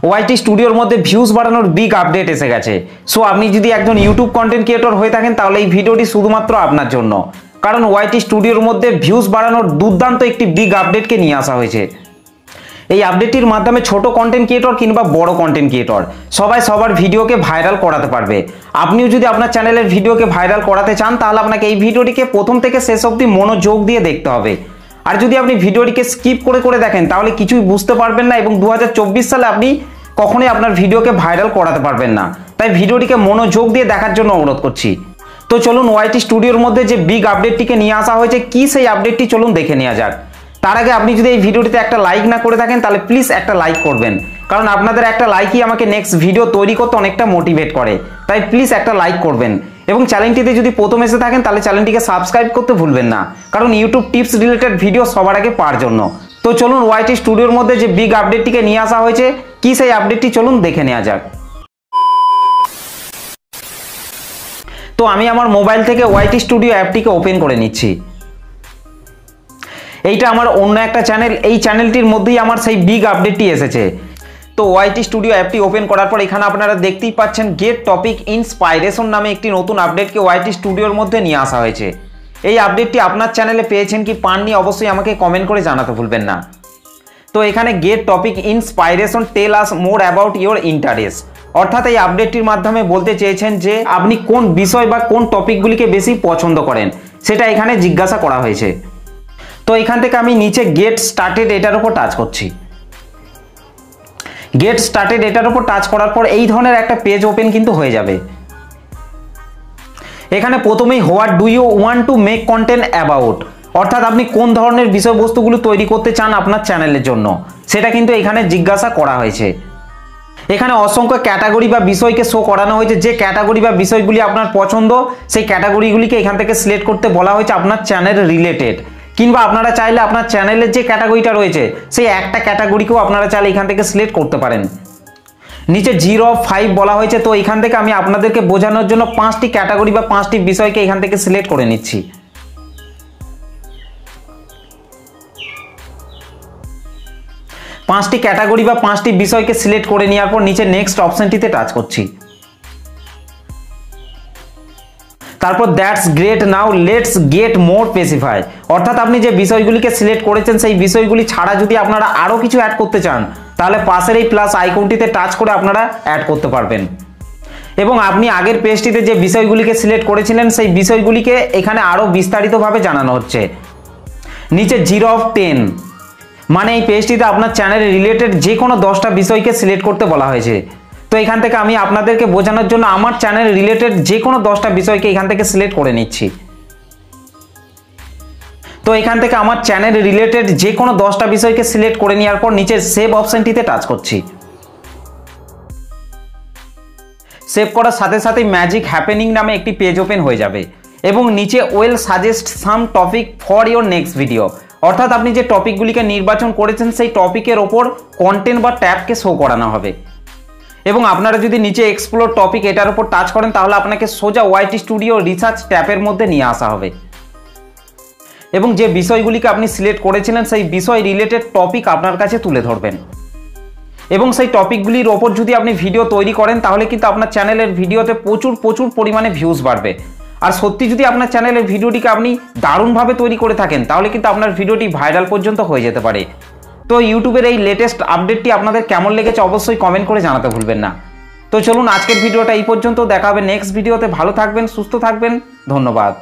ওয়াইটি স্টুডিওর মধ্যে ভিউজ বাড়ানোর বিগ আপডেট এসে গেছে। সো আপনি যদি একজন ইউটিউব কন্টেন্ট ক্রিয়েটর হয়ে থাকেন তাহলে এই ভিডিওটি শুধুমাত্র আপনার জন্য, কারণ ওয়াইটি স্টুডিওর মধ্যে ভিউজ বাড়ানোর দুর্দান্ত একটি বিগ আপডেটকে নিয়ে আসা হয়েছে। এই আপডেটটির মাধ্যমে ছোট কন্টেন্ট ক্রিয়েটর কিংবা বড় কন্টেন্ট ক্রিয়েটর সবাই সবার ভিডিওকে ভাইরাল করাতে পারবে। আপনিও যদি আপনার চ্যানেলের ভিডিওকে ভাইরাল করাতে চান তাহলে আপনাকে এই ভিডিওটিকে প্রথম থেকে শেষ অবধি মনোযোগ দিয়ে দেখতে হবে। আর যদি আপনি ভিডিওটিকে স্কিপ করে করে দেখেন তাহলে কিছুই বুঝতে পারবেন না এবং 2024 সালে আপনি কখনোই আপনার ভিডিওকে ভাইরাল করাতে পারবেন না। তাই ভিডিওটিকে মনোযোগ দিয়ে দেখার জন্য অনুরোধ করছি। তো চলুন ওয়াইটি স্টুডিওর মধ্যে যে বিগ আপডেটটিকে নিয়ে আসা হয়েছে কি সেই আপডেটটি চলুন দেখে নেওয়া যাক। তার আগে আপনি যদি এই ভিডিওটিতে একটা লাইক না করে থাকেন তাহলে প্লিজ একটা লাইক করবেন, কারণ আপনাদের একটা লাইকই আমাকে নেক্সট ভিডিও তৈরি করতে অনেকটা মোটিভেট করে। তাই প্লিজ একটা লাইক করবেন এবং চ্যানেলটিতে যদি প্রথম এসে থাকেন তাহলে চ্যানেলটিকে সাবস্ক্রাইব করতে ভুলবেন না, কারণ ইউটিউব টিপস রিলেটেড ভিডিও সবার আগে পাওয়ার জন্য। তো চলুন ওয়াইটি স্টুডিওর মধ্যে যে বিগ আপডেটটিকে নিয়ে আসা হয়েছে কি সেই আপডেটটি চলুন দেখে নেওয়া যাক। তো আমি আমার মোবাইল থেকে ওয়াইটি স্টুডিও অ্যাপটিকে ওপেন করে নিচ্ছি। এইটা আমার অন্য একটা চ্যানেল, এই চ্যানেলটির মধ্যেই আমার সেই বিগ আপডেটটি এসেছে। তো ওয়াইটি স্টুডিও অ্যাপটি ওপেন করার পর এখানে আপনারা দেখতেই পাচ্ছেন গেট টপিক ইন্সপাইরেশন নামে একটি নতুন আপডেটকে ওয়াইটি স্টুডিওর মধ্যে নিয়ে আসা হয়েছে। এই আপডেটটি আপনার চ্যানেলে পেয়েছেন কি পাননি অবশ্যই আমাকে কমেন্ট করে জানাতে ভুলবেন না। তো এখানে get topic inspiration tell us more about your interest, অর্থাৎ এই আপডেটটির মাধ্যমে বলতে চেয়েছেন যে আপনি কোন বিষয় বা কোন টপিকগুলিকে বেশি পছন্দ করেন সেটা এখানে জিজ্ঞাসা করা হয়েছে। তো এখান থেকে আমি নিচে গেট স্টার্টেড এটার উপর টাচ করছি। গেট স্টার্টেড এটার উপর টাচ করার পর এই ধরনের একটা পেজ ওপেন কিন্তু হয়ে যাবে। এখানে প্রথমেই what do you want to make content about, অর্থাৎ আপনি কোন ধরনের বিষয়বস্তুগুলো তৈরি করতে চান আপনার চ্যানেলের জন্য সেটা কিন্তু এখানে জিজ্ঞাসা করা হয়েছে। এখানে অসংখ্য ক্যাটাগরি বা বিষয়কে শো করানো হয়েছে, যে ক্যাটাগরি বা বিষয়গুলি আপনার পছন্দ সেই ক্যাটাগরিগুলিকে এখান থেকে সিলেক্ট করতে বলা হয়েছে আপনার চ্যানেল রিলেটেড, কিংবা আপনারা চাইলে আপনার চ্যানেলের যে ক্যাটাগরিটা রয়েছে সেই একটা ক্যাটাগরিকেও আপনারা চাইলে এখান থেকে সিলেক্ট করতে পারেন। নিচে 0 of 5 বলা হয়েছে। তো এখান থেকে আমি আপনাদেরকে বোঝানোর জন্য 5টি ক্যাটাগরি বা 5টি বিষয়কে এখান থেকে সিলেক্ট করে নিচ্ছি। পাঁচটি ক্যাটাগরি বা 5টি বিষয়কে সিলেক্ট করে নেওয়ার পর নিচে নেক্সট অপশনটিতে টাচ করছি। তারপর that's great, now let's get more specify, অর্থাৎ আপনি যে বিষয়গুলিকে সিলেক্ট করেছেন সেই বিষয়গুলি ছাড়া যদি আপনারা আরও কিছু অ্যাড করতে চান তাহলে পাশের এই প্লাস আইকনটিতে টাচ করে আপনারা অ্যাড করতে পারবেন। এবং আপনি আগের পেজটিতে যে বিষয়গুলিকে সিলেক্ট করেছিলেন সেই বিষয়গুলিকে এখানে আরও বিস্তারিতভাবে জানানো হচ্ছে। নিচে 0 of 10, মানে এই পেজটিতে আপনার চ্যানেল রিলেটেড যে কোনো 10টা বিষয়কে সিলেক্ট করতে বলা হয়েছে। তো এখান থেকে আমি আপনাদেরকে বোঝানোর জন্য আমার চ্যানেল রিলেটেড যে কোনো 10টা বিষয়কে এখান থেকে সিলেক্ট করে নিচ্ছি। তো এখান থেকে আমার চ্যানেল রিলেটেড যে কোনো 10টা বিষয়কে সিলেক্ট করে নেওয়ার পর নিচের সেভ অপশনটিতে টাচ করছি। সেভ করার সাথে সাথে ম্যাজিক হ্যাপেনিং নামে একটি পেজ ওপেন হয়ে যাবে এবং নিচে well suggest some topic for your next video, অর্থাৎ আপনি যে টপিকগুলিকে নির্বাচন করেছেন সেই টপিকের ওপর কন্টেন্ট বা ট্যাবকে শো করানো হবে। এবং আপনারা যদি নিচে এক্সপ্লোর টপিক এটার উপর টাচ করেন তাহলে আপনাকে সোজা ওয়াইটি স্টুডিও রিসার্চ ট্যাবের মধ্যে নিয়ে আসা হবে এবং যে বিষয়গুলিকে আপনি সিলেক্ট করেছিলেন সেই বিষয় রিলেটেড টপিক আপনার কাছে তুলে ধরবেন এবং সেই টপিকগুলির ওপর যদি আপনি ভিডিও তৈরি করেন তাহলে কিন্তু আপনার চ্যানেলের ভিডিওতে প্রচুর পরিমাণে ভিউজ বাড়বে। আর সত্যি যদি আপনার চ্যানেলের ভিডিওটিকে আপনি দারুণভাবে তৈরি করে থাকেন তাহলে কিন্তু আপনার ভিডিওটি ভাইরাল পর্যন্ত হয়ে যেতে পারে। তো ইউটিউবের এই লেটেস্ট আপডেটটি আপনাদের কেমন লেগেছে অবশ্যই কমেন্ট করে জানাতে ভুলবেন না। তো চলুন আজকের ভিডিওটা এই পর্যন্ত, দেখা হবে নেক্সট ভিডিওতে। ভালো থাকবেন, সুস্থ থাকবেন, ধন্যবাদ।